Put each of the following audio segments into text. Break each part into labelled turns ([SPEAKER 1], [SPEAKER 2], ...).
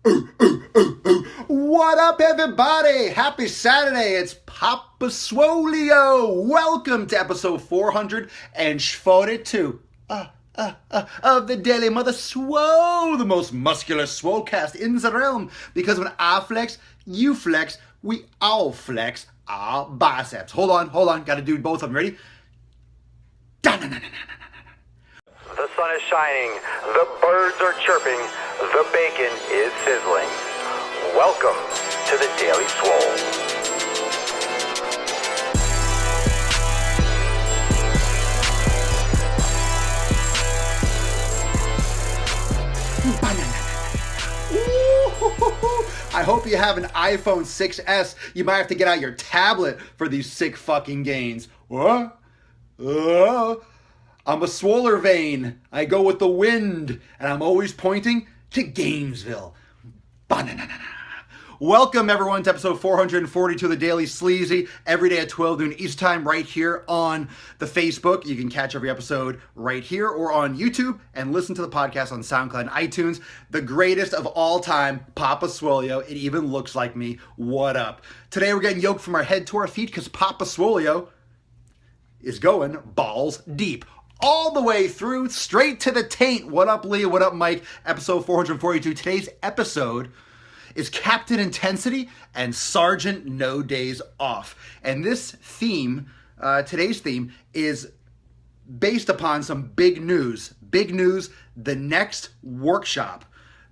[SPEAKER 1] What up, everybody? Happy Saturday. It's Papa Swoleo. Welcome to episode 442 of the Daily Mother Swole, the most muscular swolecast in the realm. Because when I flex, you flex, we all flex our biceps. Hold on. Got to do both of them. Ready?
[SPEAKER 2] The sun is shining, the birds are chirping, the bacon is sizzling. Welcome to the Daily Swole.
[SPEAKER 1] I hope you have an iPhone 6S. You might have to get out your tablet for these sick fucking gains. What? I'm a swoller vein. I go with the wind, and I'm always pointing to Gainesville. Ba-na-na-na-na. Welcome, everyone, to episode 442 of the Daily Sleazy, every day at 12 noon Eastern Time, right here on the Facebook. You can catch every episode right here or on YouTube and listen to the podcast on SoundCloud and iTunes. The greatest of all time, Papa Swoleo. It even looks like me. What up? Today, we're getting yoked from our head to our feet because Papa Swoleo is going balls deep. All the way through, straight to the taint. What up, Leah? What up, Mike? Episode 442. Today's episode is Captain Intensity and Sergeant No Days Off. And this theme, today's theme, is based upon some big news. Big news, the next workshop,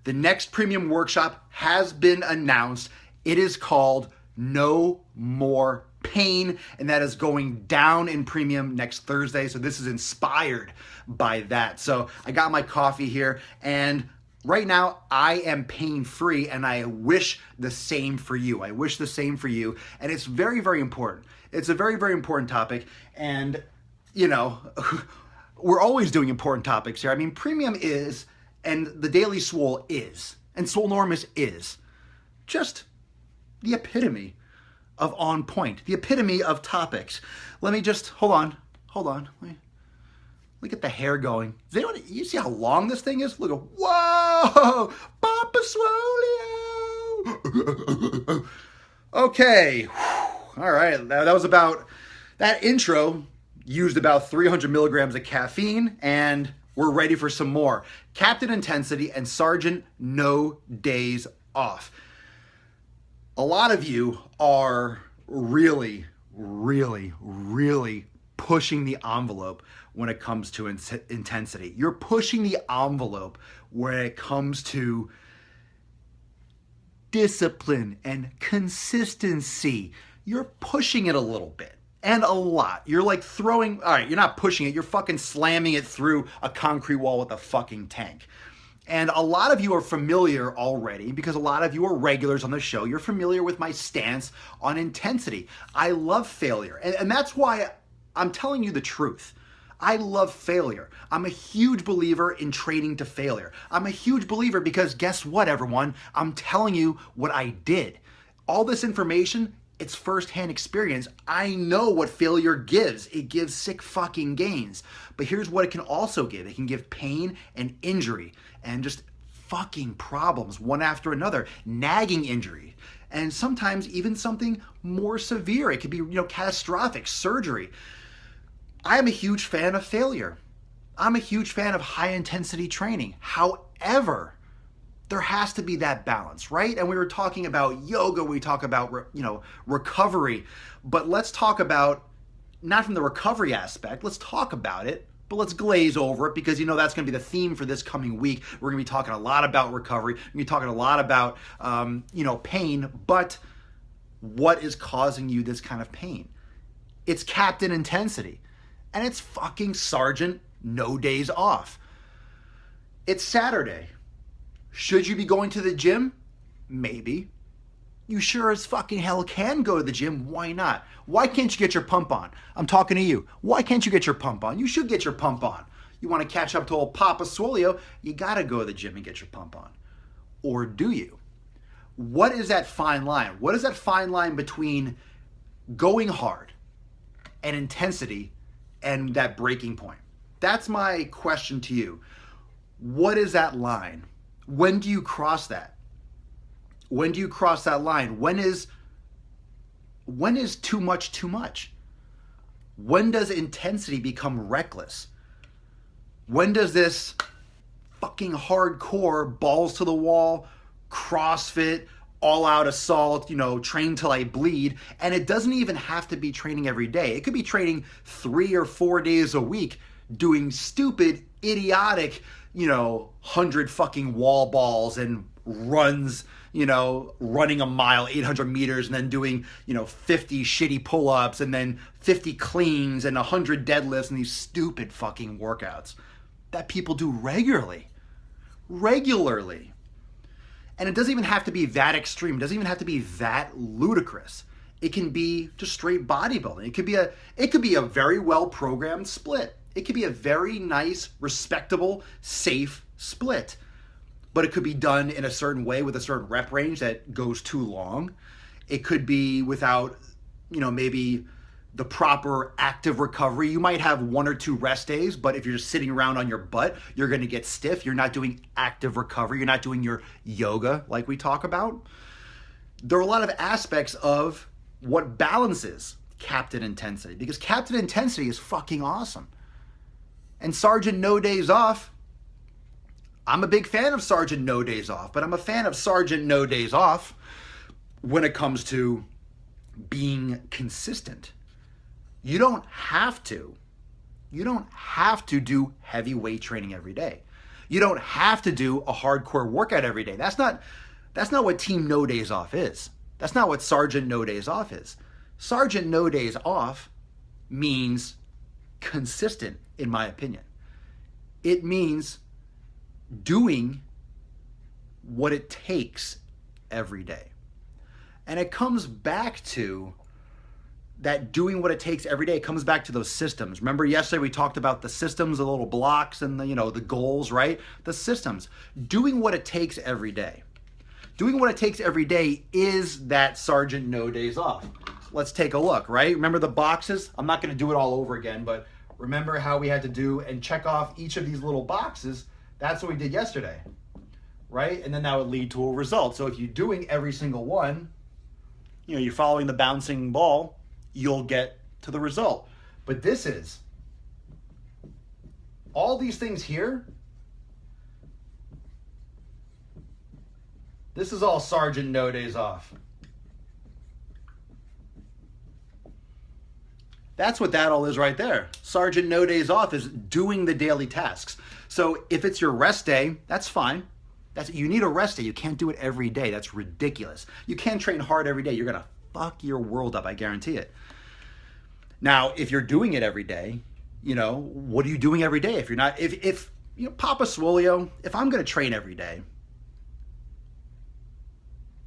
[SPEAKER 1] the next premium workshop has been announced. It is called No More Pain, and that is going down in premium next Thursday. So this is inspired by that. So I got my coffee here, and right now I am pain-free, and I wish the same for you. I wish the same for you, and it's very, very important. It's a very, very important topic, and you know, we're always doing important topics here. I mean, premium is, and the Daily Swole is, and Swolenormous is just the epitome of on point, the epitome of topics. Let me just, hold on. Look at the hair going. Does anyone, you see how long this thing is? Look at, whoa, Papa Swoleo. Okay, all right, that was about, that intro used about 300 milligrams of caffeine, and we're ready for some more. Captain Intensity and Sergeant No Days Off. A lot of you are really pushing the envelope when it comes to intensity. You're pushing the envelope when it comes to discipline and consistency. You're pushing it a little bit and a lot. You're like throwing, all right, you're not pushing it, you're fucking slamming it through a concrete wall with a fucking tank. And a lot of you are familiar already because a lot of you are regulars on the show. You're familiar with my stance on intensity. I love failure. And that's why I'm telling you the truth. I love failure. I'm a huge believer in training to failure. I'm a huge believer because guess what, everyone? I'm telling you what I did. All this information, it's firsthand experience. I know what failure gives. It gives sick fucking gains. But here's what it can also give. It can give pain and injury and just fucking problems one after another, nagging injury, and sometimes even something more severe. It could be, catastrophic surgery. I am a huge fan of failure. I'm a huge fan of high intensity training. However, there has to be that balance, right? And we were talking about yoga, we talk about, recovery, but let's talk about, not from the recovery aspect, let's talk about it, but let's glaze over it because, that's going to be the theme for this coming week. We're going to be talking a lot about recovery. We're going to be talking a lot about, pain, but what is causing you this kind of pain? It's Captain Intensity, and it's fucking Sergeant No Days Off. It's Saturday. Should you be going to the gym? Maybe. You sure as fucking hell can go to the gym. Why not? Why can't you get your pump on? I'm talking to you. Why can't you get your pump on? You should get your pump on. You want to catch up to old Papa Swoleo, you got to go to the gym and get your pump on. Or do you? What is that fine line? What is that fine line between going hard and intensity and that breaking point? That's my question to you. What is that line? When do you cross that? When do you cross that line? When is too much too much? When does intensity become reckless? When does this fucking hardcore, balls to the wall, CrossFit, all out assault, train till I bleed, and it doesn't even have to be training every day. It could be training 3 or 4 days a week, doing stupid, idiotic, 100 fucking wall balls and runs, running a mile, 800 meters, and then doing, 50 shitty pull-ups, and then 50 cleans and 100 deadlifts, and these stupid fucking workouts that people do regularly. And it doesn't even have to be that extreme. It doesn't even have to be that ludicrous. It can be just straight bodybuilding. It could be a very well-programmed split. It could be a very nice, respectable, safe split. But it could be done in a certain way with a certain rep range that goes too long. It could be without, maybe the proper active recovery. You might have 1 or 2 rest days, but if you're just sitting around on your butt, you're going to get stiff. You're not doing active recovery. You're not doing your yoga like we talk about. There are a lot of aspects of what balances captain intensity, because captain intensity is fucking awesome. And Sergeant No Days Off, I'm a big fan of Sergeant No Days Off, but I'm a fan of Sergeant No Days Off when it comes to being consistent. You don't have to do heavy weight training every day. You don't have to do a hardcore workout every day. That's not what Team No Days Off is. That's not what Sergeant No Days Off is. Sergeant No Days Off means consistent, in my opinion. It means doing what it takes every day. And it comes back to that doing what it takes every day. It comes back to those systems. Remember yesterday we talked about the systems, the little blocks, and the goals, right? The systems. Doing what it takes every day. Doing what it takes every day is that Sergeant No Days Off. Let's take a look, right? Remember the boxes? I'm not going to do it all over again, but remember how we had to do and check off each of these little boxes? That's what we did yesterday, right? And then that would lead to a result. So if you're doing every single one, you're following the bouncing ball, you'll get to the result. But this is, all these things here, this is all Sergeant No Days Off. That's what that all is right there. Sergeant No Days Off is doing the daily tasks. So if it's your rest day, that's fine. You need a rest day. You can't do it every day. That's ridiculous. You can't train hard every day. You're going to fuck your world up, I guarantee it. Now, if you're doing it every day, what are you doing every day? If you're not, if Papa Swolio, if I'm going to train every day,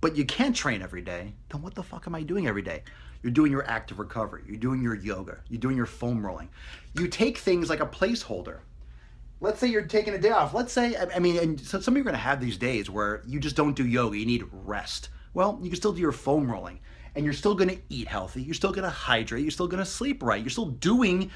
[SPEAKER 1] but you can't train every day, then what the fuck am I doing every day? You're doing your active recovery. You're doing your yoga. You're doing your foam rolling. You take things like a placeholder. Let's say you're taking a day off. Let's say, and so some of you are going to have these days where you just don't do yoga. You need rest. Well, you can still do your foam rolling. And you're still going to eat healthy. You're still going to hydrate. You're still going to sleep right. You're still doing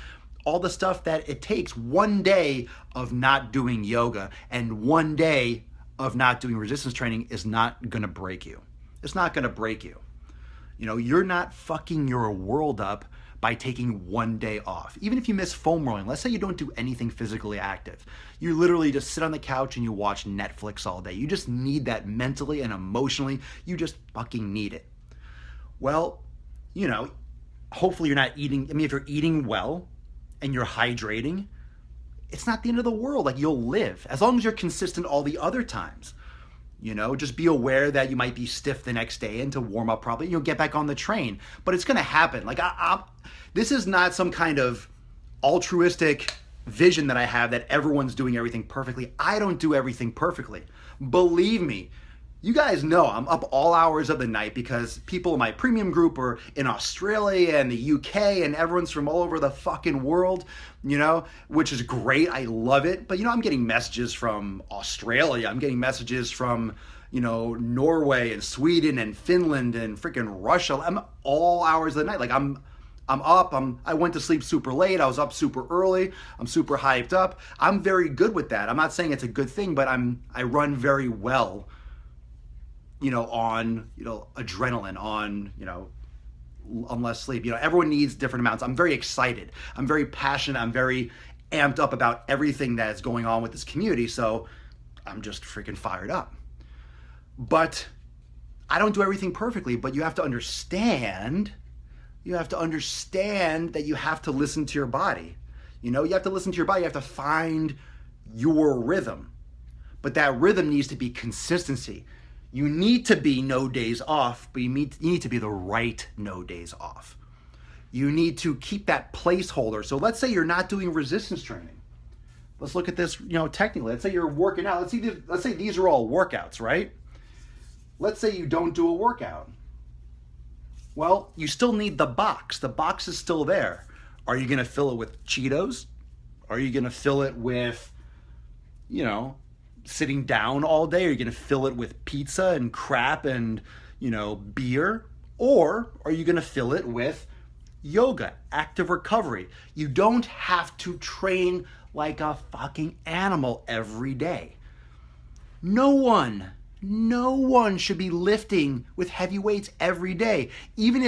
[SPEAKER 1] all the stuff that it takes. One day of not doing yoga and one day of not doing resistance training is not going to break you. It's not going to break you. You're not fucking your world up by taking one day off. Even if you miss foam rolling, let's say you don't do anything physically active. You literally just sit on the couch and you watch Netflix all day. You just need that mentally and emotionally. You just fucking need it. Well, hopefully you're not eating. If you're eating well and you're hydrating, it's not the end of the world. Like, you'll live as long as you're consistent all the other times. Just be aware that you might be stiff the next day, and to warm up properly, you'll get back on the train. But it's going to happen. Like, this is not some kind of altruistic vision that I have that everyone's doing everything perfectly. I don't do everything perfectly. Believe me. You guys know I'm up all hours of the night because people in my premium group are in Australia and the UK, and everyone's from all over the fucking world, which is great. I love it. But, I'm getting messages from Australia. I'm getting messages from, Norway and Sweden and Finland and freaking Russia. I'm all hours of the night. Like, I'm up. I went to sleep super late. I was up super early. I'm super hyped up. I'm very good with that. I'm not saying it's a good thing, but I run very well on, adrenaline, on, on less sleep. Everyone needs different amounts. I'm very excited. I'm very passionate. I'm very amped up about everything that is going on with this community. So I'm just freaking fired up. But I don't do everything perfectly, but you have to understand that you have to listen to your body. You have to listen to your body. You have to find your rhythm. But that rhythm needs to be consistency. You need to be no days off, but you need to be the right no days off. You need to keep that placeholder. So let's say you're not doing resistance training. Let's look at this, technically. Let's say you're working out. Let's say these are all workouts, right? Let's say you don't do a workout. Well, you still need the box. The box is still there. Are you going to fill it with Cheetos? Are you going to fill it with, sitting down all day? Are you going to fill it with pizza and crap and, beer? Or are you going to fill it with yoga, active recovery? You don't have to train like a fucking animal every day. No one should be lifting with heavy weights every day. Even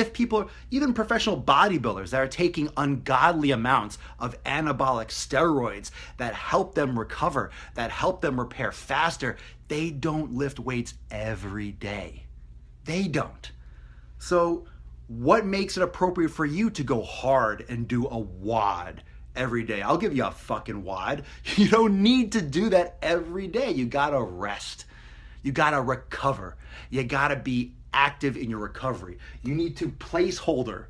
[SPEAKER 1] professional bodybuilders that are taking ungodly amounts of anabolic steroids that help them recover, that help them repair faster, they don't lift weights every day. They don't. So what makes it appropriate for you to go hard and do a WOD every day? I'll give you a fucking WOD. You don't need to do that every day. You gotta rest. You gotta recover. You gotta be active in your recovery. You need to placeholder.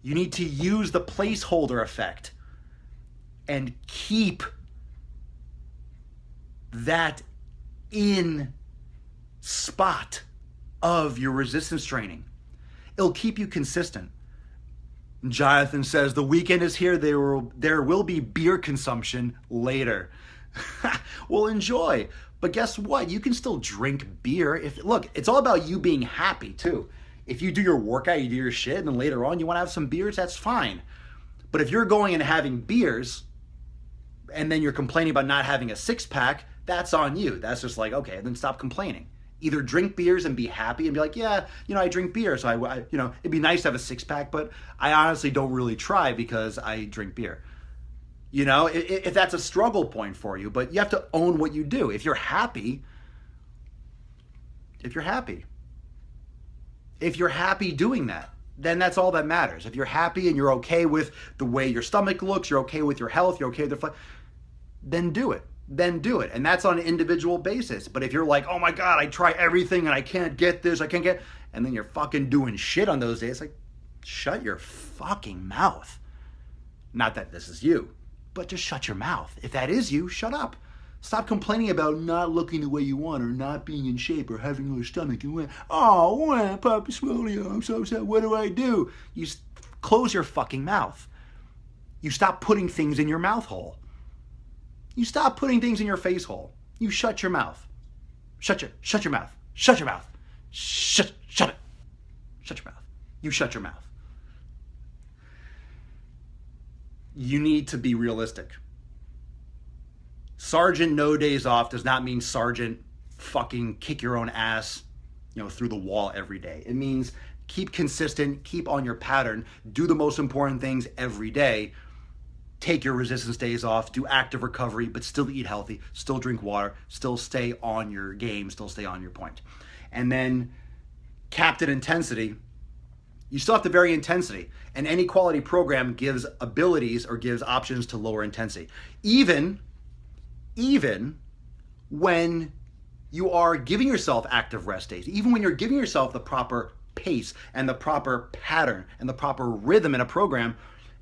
[SPEAKER 1] You need to use the placeholder effect and keep that in spot of your resistance training. It'll keep you consistent. Jonathan says, the weekend is here. There will be beer consumption later. Well, enjoy. But guess what? You can still drink beer. Look, it's all about you being happy too. If you do your workout, you do your shit, and then later on you want to have some beers, that's fine. But if you're going and having beers, and then you're complaining about not having a six-pack, that's on you. That's just like, okay, then stop complaining. Either drink beers and be happy and be like, yeah, I drink beer, so I it'd be nice to have a six-pack, but I honestly don't really try because I drink beer. If that's a struggle point for you, but you have to own what you do. If you're happy doing that, then that's all that matters. If you're happy and you're okay with the way your stomach looks, you're okay with your health, you're okay with then do it. And that's on an individual basis. But if you're like, oh my God, I try everything and I can't get this, and then you're fucking doing shit on those days, like, shut your fucking mouth. Not that this is you. But just shut your mouth. If that is you, shut up. Stop complaining about not looking the way you want or not being in shape or having a stomach. And Papa Swole, I'm so sad. What do I do? You close your fucking mouth. You stop putting things in your mouth hole. You stop putting things in your face hole. You shut your mouth. Shut your mouth. Shut your mouth. Shut it. Shut your mouth. You shut your mouth. You need to be realistic. Sergeant no days off does not mean sergeant fucking kick your own ass, through the wall every day. It means keep consistent, keep on your pattern, do the most important things every day, take your resistance days off, do active recovery, but still eat healthy, still drink water, still stay on your game, still stay on your point. And then capped at intensity. You still have to vary intensity, and any quality program gives abilities or gives options to lower intensity. Even when you are giving yourself active rest days, even when you're giving yourself the proper pace and the proper pattern and the proper rhythm in a program,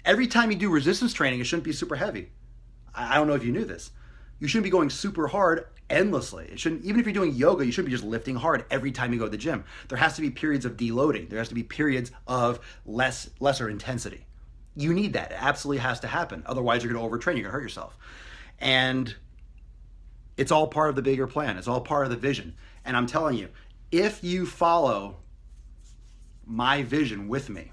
[SPEAKER 1] every time you do resistance training, it shouldn't be super heavy. I don't know if you knew this. You shouldn't be going super hard endlessly. It shouldn't, even if you're doing yoga, you shouldn't be just lifting hard every time you go to the gym. There has to be periods of deloading. There has to be periods of lesser intensity. You need that. It absolutely has to happen. Otherwise, you're going to overtrain. You're going to hurt yourself. And it's all part of the bigger plan. It's all part of the vision. And I'm telling you, if you follow my vision with me,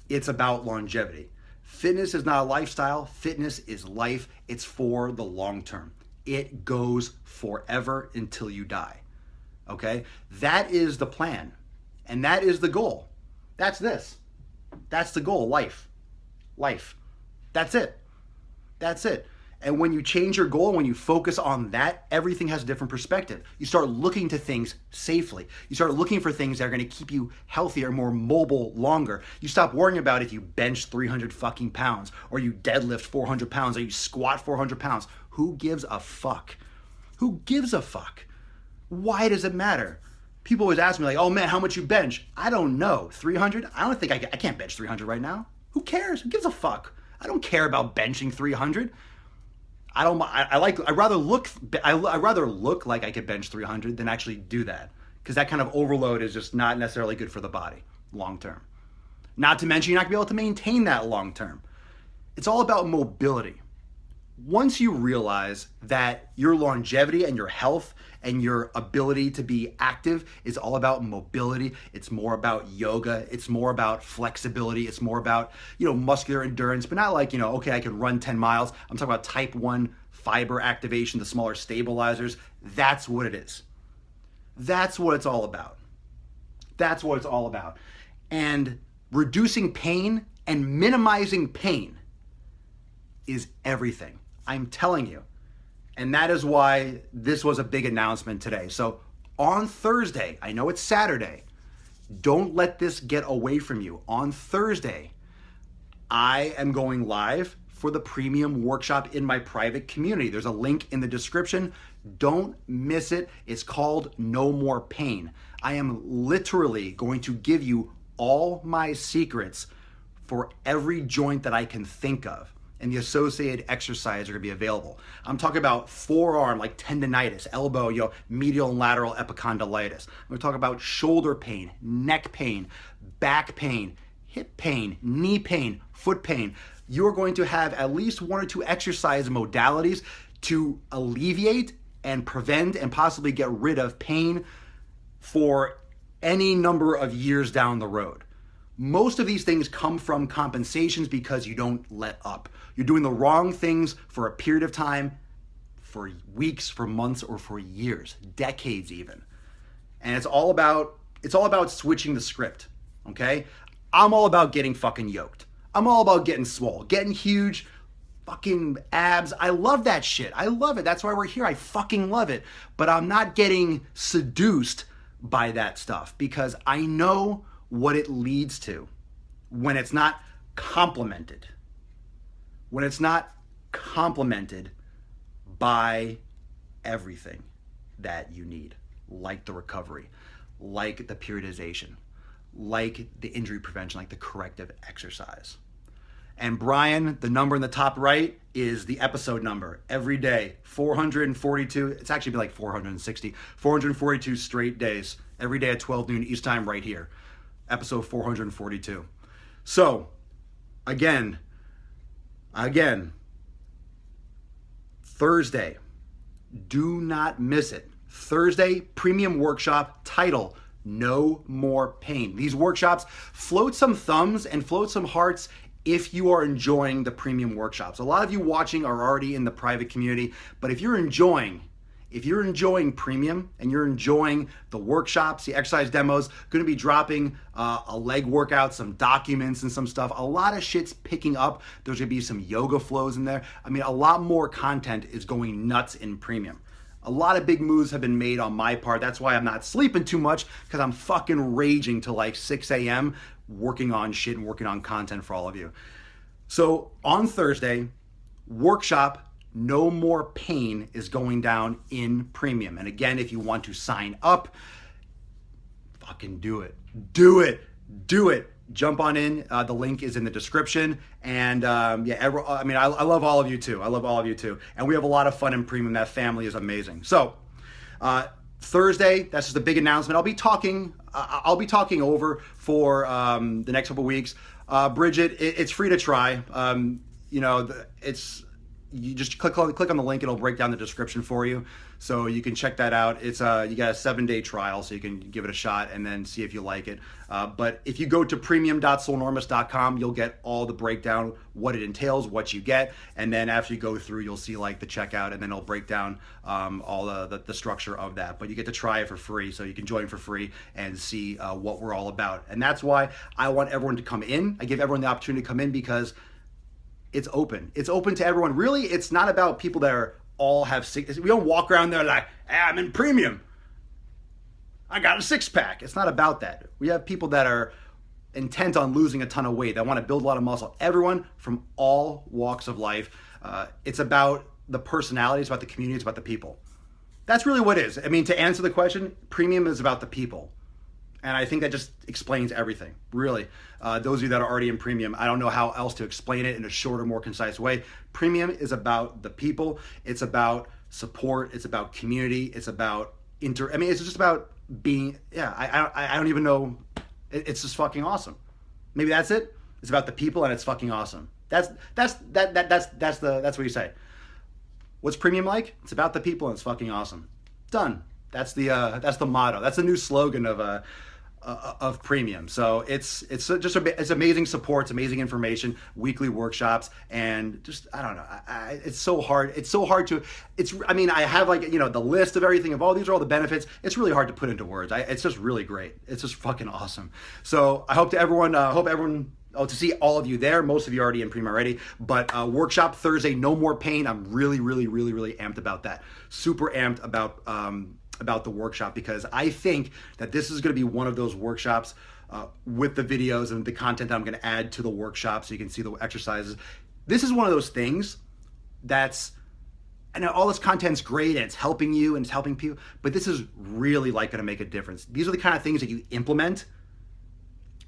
[SPEAKER 1] it's about longevity. Fitness is not a lifestyle. Fitness is life. It's for the long term. It goes forever until you die. okay? That is the plan, and that is the goal. That's this. That's the goal, life. That's it. That's it. And when you change your goal, when you focus on that, everything has a different perspective. You start looking to things safely. You start looking for things that are going to keep you healthier, more mobile, longer. You stop worrying about if you bench 300 fucking pounds, or you deadlift 400 pounds, or you squat 400 pounds. Who gives a fuck? Who gives a fuck? Why does it matter? People always ask me like, oh man, how much you bench? I don't know. 300? I don't think I can't bench 300 right now. Who cares? Who gives a fuck? I don't care about benching 300. I'd rather look like I could bench 300 than actually do that, because that kind of overload is just not necessarily good for the body long term. Not to mention, you're not gonna be able to maintain that long term. It's all about mobility. Once you realize that your longevity and your health and your ability to be active is all about mobility, it's more about yoga, it's more about flexibility, it's more about, muscular endurance, but not like, okay, I can run 10 miles. I'm talking about type 1 fiber activation, the smaller stabilizers. That's what it is. That's what it's all about. That's what it's all about. And reducing pain and minimizing pain is everything. I'm telling you. And that is why this was a big announcement today. So on Thursday, I know it's Saturday, don't let this get away from you. On Thursday, I am going live for the premium workshop in my private community. There's a link in the description. Don't miss it. It's called No More Pain. I am literally going to give you all my secrets for every joint that I can think of, and the associated exercises are gonna be available. I'm talking about forearm, like tendonitis, elbow, medial and lateral epicondylitis. I'm gonna talk about shoulder pain, neck pain, back pain, hip pain, knee pain, foot pain. You're going to have at least 1 or 2 exercise modalities to alleviate and prevent and possibly get rid of pain for any number of years down the road. Most of these things come from compensations because you don't let up. You're doing the wrong things for a period of time, for weeks, for months, or for years, decades even. And it's all about switching the script, okay? I'm all about getting fucking yoked. I'm all about getting swole, getting huge fucking abs. I love that shit. I love it. That's why we're here. I fucking love it. But I'm not getting seduced by that stuff, because I know what it leads to when it's not complemented. When it's not complemented by everything that you need, like the recovery, like the periodization, like the injury prevention, like the corrective exercise. And Brian, the number in the top right is the episode number. Every day, 442, it's actually like 460, 442 straight days, every day at 12 noon East time right here. Episode 442. So, again, Thursday, do not miss it. Thursday, premium workshop, title, No More Pain. These workshops float some thumbs and float some hearts if you are enjoying the premium workshops. A lot of you watching are already in the private community, but if you're enjoying premium and you're enjoying the workshops, the exercise demos, going to be dropping a leg workout, some documents and some stuff. A lot of shit's picking up. There's going to be some yoga flows in there. I mean, a lot more content is going nuts in premium. A lot of big moves have been made on my part. That's why I'm not sleeping too much, because I'm fucking raging till like 6 a.m. working on shit and working on content for all of you. So on Thursday, workshop No More Pain is going down in premium. And again, if you want to sign up, fucking do it. Do it. Do it. Jump on in. The link is in the description. And I love all of you too. I love all of you too. And we have a lot of fun in premium. That family is amazing. So Thursday, that's just a big announcement. I'll be talking over for the next couple weeks. Bridget, it's free to try. you just click on the link. It'll break down the description for you, so you can check that out. It's you got a 7-day trial, so you can give it a shot and then see if you like it. But if you go to premium.swolenormous.com, you'll get all the breakdown, what it entails, what you get, and then after you go through, you'll see like the checkout, and then it'll break down all the structure of that. But you get to try it for free, so you can join for free and see what we're all about. And that's why I want everyone to come in. I give everyone the opportunity to come in because it's open. It's open to everyone. Really, it's not about people that are all have six. We don't walk around there like, hey, I'm in premium. I got a 6-pack. It's not about that. We have people that are intent on losing a ton of weight, that want to build a lot of muscle. Everyone from all walks of life. It's about the personality. It's about the community. It's about the people. That's really what it is. I mean, to answer the question, premium is about the people. And I think that just explains everything, really. Those of you that are already in premium, I don't know how else to explain it in a shorter, more concise way. Premium is about the people. It's about support. It's about community. It's about it's just about being, I don't even know. It's just fucking awesome. Maybe that's it. It's about the people and it's fucking awesome. That's what you say. What's premium like? It's about the people and it's fucking awesome. Done. That's the motto. That's the new slogan of premium. So it's amazing support, it's amazing information, weekly workshops, and just I don't know. It's so hard. It's so hard to. I have the list of everything of all these are all the benefits. It's really hard to put into words. It's just really great. It's just fucking awesome. So I hope everyone. To see all of you there. Most of you are already in premium already, but workshop Thursday, no more pain. I'm really, really, really, really amped about that. Super amped about the workshop because I think that this is going to be one of those workshops with the videos and the content that I'm going to add to the workshop so you can see the exercises. This is one of those things I know all this content's great and it's helping you and it's helping people, but this is really going to make a difference. These are the kind of things that you implement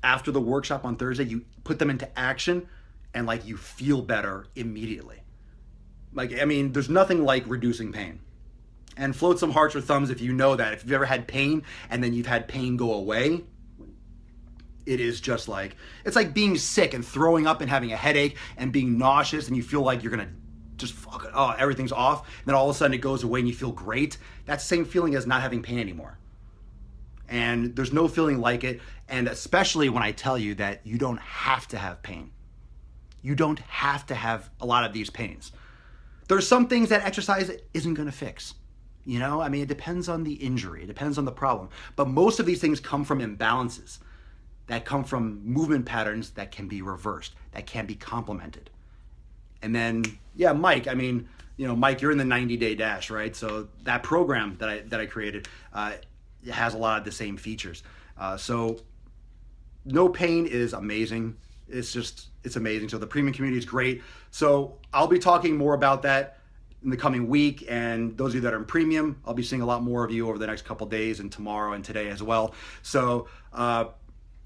[SPEAKER 1] after the workshop on Thursday. You put them into action and you feel better immediately. There's nothing like reducing pain. And float some hearts or thumbs if you know that. If you've ever had pain and then you've had pain go away, it is just it's like being sick and throwing up and having a headache and being nauseous and you feel like you're going to just everything's off. And then all of a sudden it goes away and you feel great. That's the same feeling as not having pain anymore. And there's no feeling like it. And especially when I tell you that you don't have to have pain. You don't have to have a lot of these pains. There's some things that exercise isn't going to fix. It depends on the injury. It depends on the problem. But most of these things come from imbalances that come from movement patterns that can be reversed, that can be complemented. And then, Mike, Mike, you're in the 90-day dash, right? So that program that I created has a lot of the same features. So no pain is amazing. It's amazing. So the premium community is great. So I'll be talking more about that in the coming week, and those of you that are in premium, I'll be seeing a lot more of you over the next couple days and tomorrow and today as well. So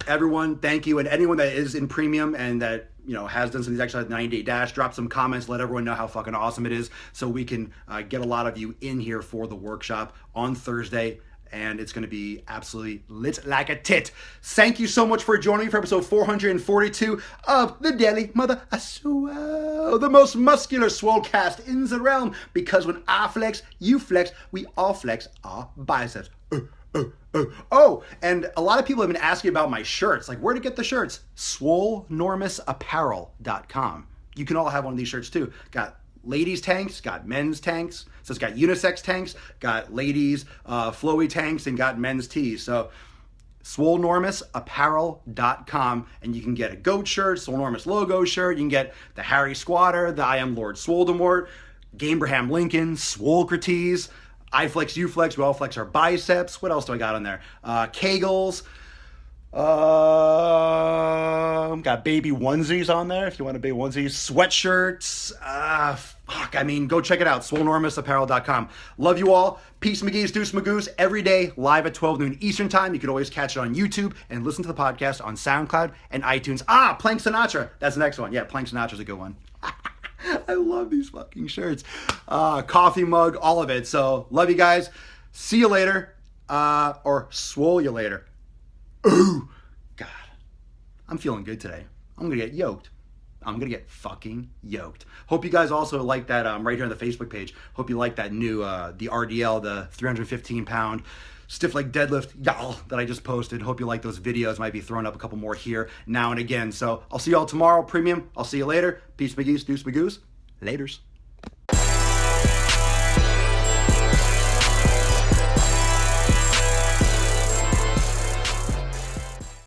[SPEAKER 1] everyone, thank you, and anyone that is in premium and that has done some of these exercises 90-day dash, drop some comments, let everyone know how fucking awesome it is so we can get a lot of you in here for the workshop on Thursday. And it's going to be absolutely lit like a tit. Thank you so much for joining me for episode 442 of the Daily Mother Swole, the most muscular Swolecast in the realm. Because when I flex, you flex, we all flex our biceps. Oh, and a lot of people have been asking about my shirts. Where to get the shirts? Swolenormousapparel.com. You can all have one of these shirts too. Got ladies tanks, got men's tanks. So it's got unisex tanks, got ladies flowy tanks, and got men's tees. So Swolenormousapparel.com, and you can get a goat shirt, Swolenormous logo shirt. You can get the Harry Squatter, the I Am Lord Swoledemort, Gabraham Lincoln, Swolecrates, I flex, you flex, we all flex our biceps. What else do I got on there? Kegels. Got baby onesies on there if you want a baby onesie. Sweatshirts. Go check it out. Swolenormousapparel.com. Love you all. Peace, McGee's, Deuce, Magoose. Every day, live at 12 noon Eastern time. You can always catch it on YouTube and listen to the podcast on SoundCloud and iTunes. Plank Sinatra. That's the next one. Yeah, Plank Sinatra's a good one. I love these fucking shirts. Coffee mug, all of it. So, love you guys. See you later. Or swole you later. Ooh, God, I'm feeling good today. I'm going to get yoked. I'm gonna get fucking yoked. Hope you guys also like that right here on the Facebook page. Hope you like that new the RDL, the 315 pound stiff leg deadlift y'all that I just posted. Hope you like those videos. Might be throwing up a couple more here now and again. So I'll see y'all tomorrow, premium. I'll see you later. Peace, McGee's, deuce, McGoose. Laters.